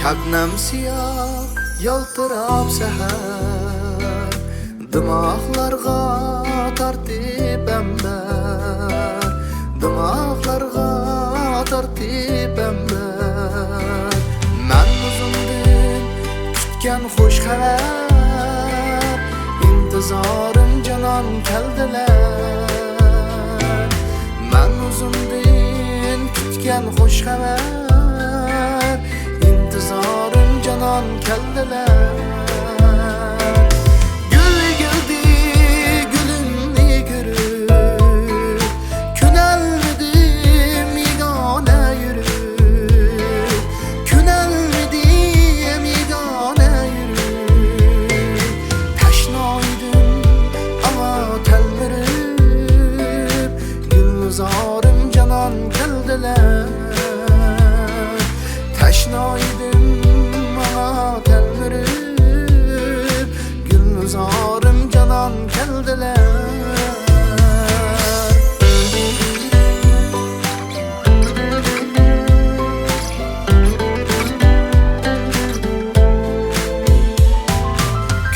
Şebnem siyah yaltırab seher, dimaqlarga tartib ember, dimaqlarga tartib ember. Men uzundin kutgan xush xabar, intizorim canan keldiler. Men uzundin kutgan xush xabar, intizorim canan keldiler. Gül geldi gülümni görüp, künelmedim yegane yürüp, künelmedim yegane yürüp. Teşnaydım ama telmirip, gülzarim canan keldiler. Teşnaydım ama telmirip, gülzarim canan keldiler.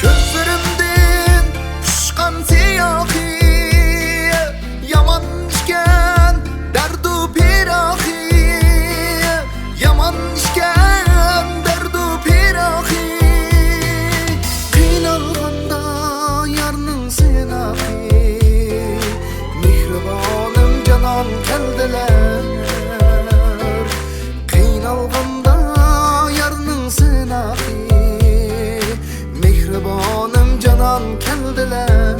Közlerimden puşkan siyahi, yaman işken derdu pirahi, yaman işken derdu pirahi. Kıynalganda yarnın sinahi, mihribanım canan keldiler. Kıynalganda yarnın sinahi, mihribanım canan keldiler.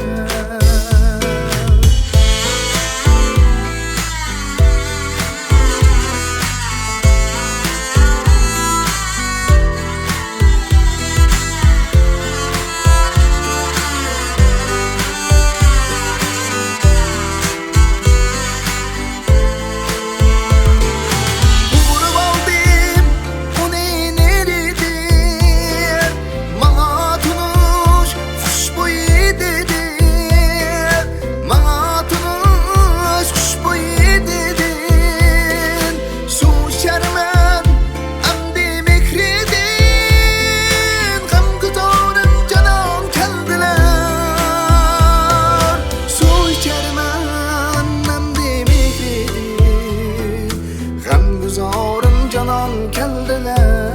Gülzarim canan keldiler.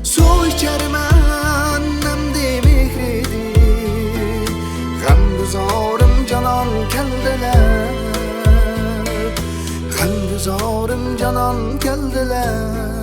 Su içermen nemdi mihridi, gülzarim canan keldiler. Gülzarim canan keldiler.